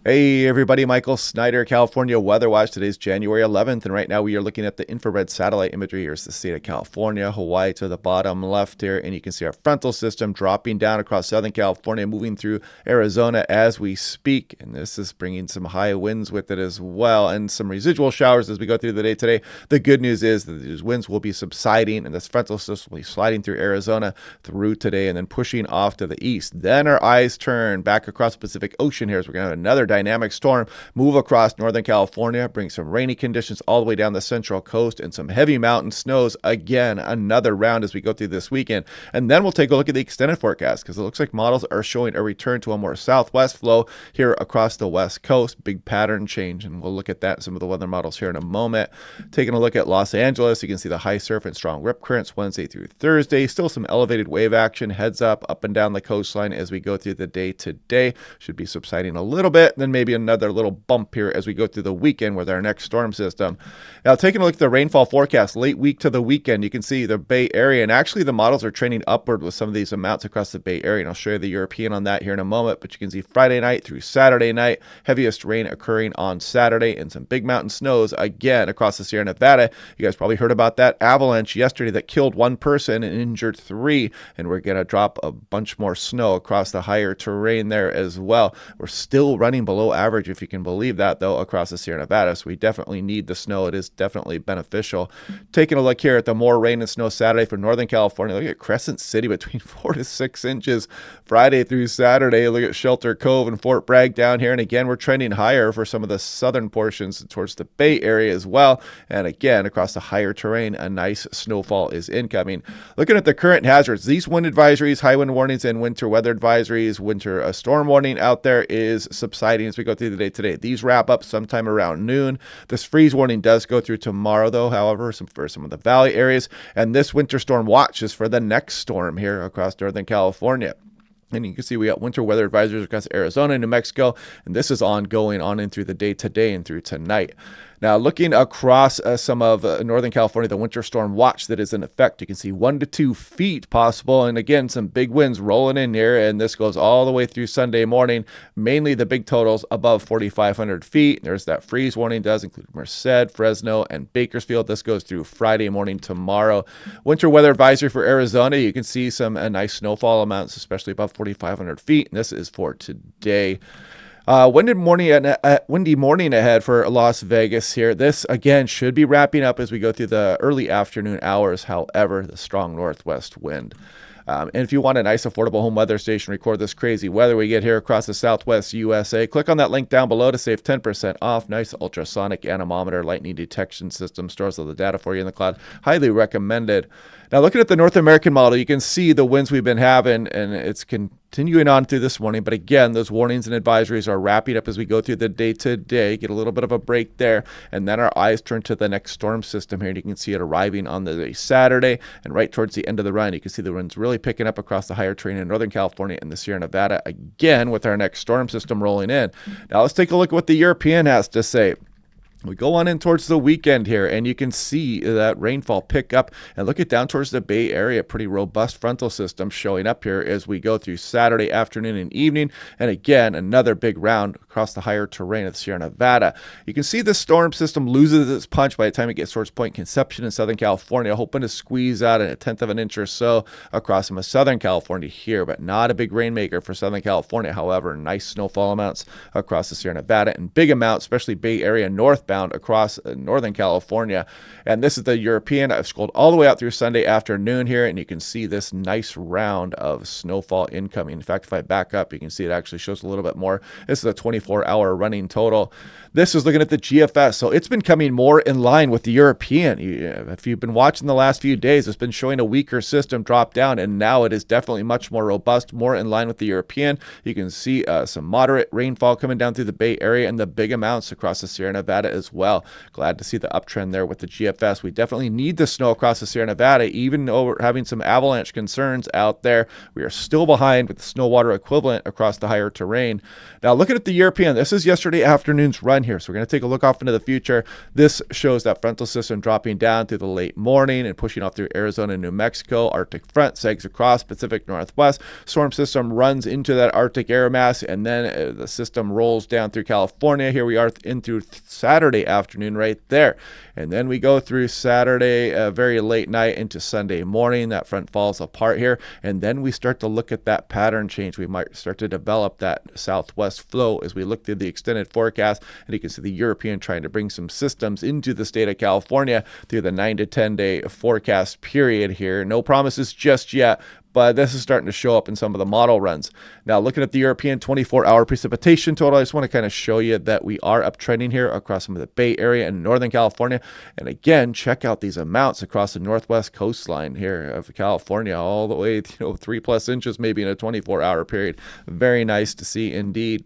Hey everybody, Michael Snyder, California Weather Watch. Today's January 11th, and right now we are looking at the infrared satellite imagery. Here's the state of California, Hawaii to the bottom left here, and you can see our frontal system dropping down across Southern California, moving through Arizona as we speak, and this is bringing some high winds with it as well, and some residual showers as we go through the day today. The good news is that these winds will be subsiding, and this frontal system will be sliding through Arizona through today, and then pushing off to the east. Then our eyes turn back across the Pacific Ocean here, as we're going to have another dynamic storm move across Northern California, bring some rainy conditions all the way down the central coast and some heavy mountain snows again, another round as we go through this weekend. And then we'll take a look at the extended forecast, because it looks like models are showing a return to a more southwest flow here across the west coast. Big pattern change, and we'll look at that in some of the weather models here in a moment. Taking a look at Los Angeles, you can see the high surf and strong rip currents Wednesday through Thursday. Still some elevated wave action, heads up and down the coastline as we go through the day today. Should be subsiding a little bit, then maybe another little bump here as we go through the weekend with our next storm system. Now, taking a look at the rainfall forecast late week to the weekend, you can see the Bay Area, and actually the models are trending upward with some of these amounts across the Bay Area, and I'll show you the European on that here in a moment. But you can see Friday night through Saturday night, heaviest rain occurring on Saturday, and some big mountain snows again across the Sierra Nevada. You guys probably heard about that avalanche yesterday that killed one person and injured three, and we're going to drop a bunch more snow across the higher terrain there as well. We're still running below average, if you can believe that, though, across the Sierra Nevada, so we definitely need the snow. It is definitely beneficial. Taking a look here at the more rain and snow Saturday for Northern California, look at Crescent City between 4 to 6 inches Friday through Saturday. Look at Shelter Cove and Fort Bragg down here, and again, we're trending higher for some of the southern portions towards the Bay Area as well, and again, across the higher terrain, a nice snowfall is incoming. Looking at the current hazards, these wind advisories, high wind warnings, and winter weather advisories, winter storm warning out there is subsiding as we go through the day today. These wrap up sometime around noon. This freeze warning does go through tomorrow, though, however, for some of the valley areas. And this winter storm watch is for the next storm here across Northern California. And you can see we got winter weather advisories across Arizona and New Mexico, and this is ongoing on in through the day today and through tonight. Now, looking across some of Northern California, the winter storm watch that is in effect, you can see 1 to 2 feet possible. And again, some big winds rolling in here. And this goes all the way through Sunday morning, mainly the big totals above 4,500 feet. There's that freeze warning, does include Merced, Fresno, and Bakersfield. This goes through Friday morning tomorrow. Winter weather advisory for Arizona. You can see some nice snowfall amounts, especially above 4,500 feet. And this is for today. Windy morning ahead for Las Vegas here. This, again, should be wrapping up as we go through the early afternoon hours. However, the strong northwest wind. And if you want a nice, affordable home weather station, record this crazy weather we get here across the Southwest USA, click on that link down below to save 10% off. Nice ultrasonic anemometer, lightning detection system, stores all the data for you in the cloud. Highly recommended. Now, looking at the North American model, you can see the winds we've been having, and it's continuing on through this morning. But again, those warnings and advisories are wrapping up as we go through the day today. Get a little bit of a break there, and then our eyes turn to the next storm system here, and you can see it arriving on the Saturday, and right towards the end of the run, you can see the winds really picking up across the higher terrain in Northern California and the Sierra Nevada again with our next storm system rolling in. Now, let's take a look at what the European has to say. We go on in towards the weekend here, and you can see that rainfall pick up, and look at down towards the Bay Area. Pretty robust frontal system showing up here as we go through Saturday afternoon and evening. And again, another big round across the higher terrain of the Sierra Nevada. You can see the storm system loses its punch by the time it gets towards Point Conception in Southern California, hoping to squeeze out a 1/10 of an inch or so across some of Southern California here, but not a big rainmaker for Southern California. However, nice snowfall amounts across the Sierra Nevada, and big amounts, especially Bay Area northbound across Northern California. And this is the European. I've scrolled all the way out through Sunday afternoon here, and you can see this nice round of snowfall incoming. In fact, if I back up, you can see it actually shows a little bit more. This is a 24-hour running total. This is looking at the GFS. So it's been coming more in line with the European. If you've been watching the last few days, it's been showing a weaker system drop down, and now it is definitely much more robust, more in line with the European. You can see some moderate rainfall coming down through the Bay Area, and the big amounts across the Sierra Nevada as well. Glad to see the uptrend there with the GFS. We definitely need the snow across the Sierra Nevada, even though we're having some avalanche concerns out there. We are still behind with the snow water equivalent across the higher terrain. Now, looking at the European, this is yesterday afternoon's run here. So we're going to take a look off into the future. This shows that frontal system dropping down through the late morning and pushing off through Arizona and New Mexico. Arctic front segs across Pacific Northwest. Storm system runs into that Arctic air mass, and then the system rolls down through California. Here we are in through Saturday afternoon right there. And then we go through Saturday, very late night into Sunday morning. That front falls apart here. And then we start to look at that pattern change. We might start to develop that southwest flow as we look through the extended forecast. And you can see the European trying to bring some systems into the state of California through the 9 to 10 day forecast period here. No promises just yet, but this is starting to show up in some of the model runs. Now, looking at the European 24-hour precipitation total, I just want to kind of show you that we are uptrending here across some of the Bay Area and Northern California. And again, check out these amounts across the northwest coastline here of California, all the way, 3+ inches maybe in a 24-hour period. Very nice to see indeed.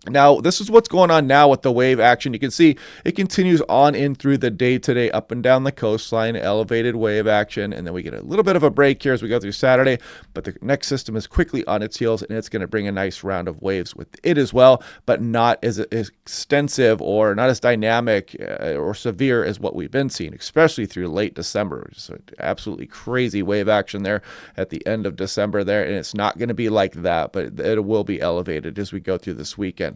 Now, this is what's going on now with the wave action. You can see it continues on in through the day today, up and down the coastline, elevated wave action, and then we get a little bit of a break here as we go through Saturday, but the next system is quickly on its heels, and it's going to bring a nice round of waves with it as well, but not as extensive or not as dynamic or severe as what we've been seeing, especially through late December. So absolutely crazy wave action there at the end of December there, and it's not going to be like that, but it will be elevated as we go through this weekend.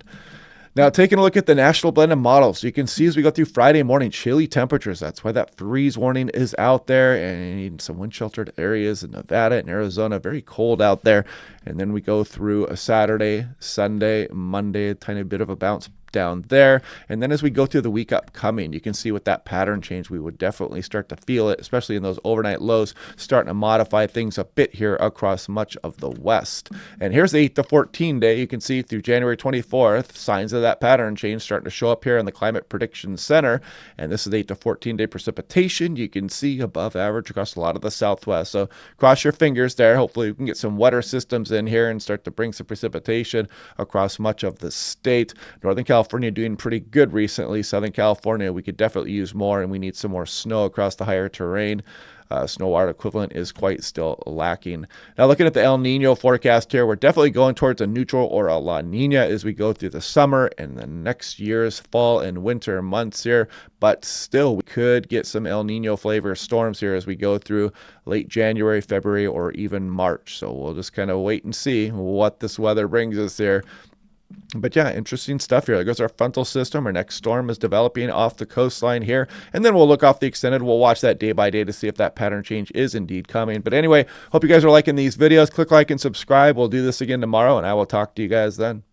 Now, taking a look at the national blended models, you can see as we go through Friday morning, chilly temperatures. That's why that freeze warning is out there, and some wind-sheltered areas in Nevada and Arizona, very cold out there. And then we go through a Saturday, Sunday, Monday, a tiny bit of a bounce down there. And then as we go through the week upcoming, you can see with that pattern change, we would definitely start to feel it, especially in those overnight lows, starting to modify things a bit here across much of the west. And here's the 8 to 14 day. You can see through January 24th, signs of that pattern change starting to show up here in the Climate Prediction Center. And this is 8 to 14 day precipitation. You can see above average across a lot of the southwest. So cross your fingers there. Hopefully we can get some wetter systems in here and start to bring some precipitation across much of the state. Northern California doing pretty good recently. Southern California, we could definitely use more, and we need some more snow across the higher terrain. Snow water equivalent is quite still lacking. Now, looking at the El Nino forecast here, we're definitely going towards a neutral or a La Nina as we go through the summer and the next year's fall and winter months here. But still, we could get some El Nino flavor storms here as we go through late January, February, or even March. So we'll just kind of wait and see what this weather brings us here. But yeah, interesting stuff here. There goes our frontal system. Our next storm is developing off the coastline here. And then we'll look off the extended. We'll watch that day by day to see if that pattern change is indeed coming. But anyway, hope you guys are liking these videos. Click like and subscribe. We'll do this again tomorrow, and I will talk to you guys then.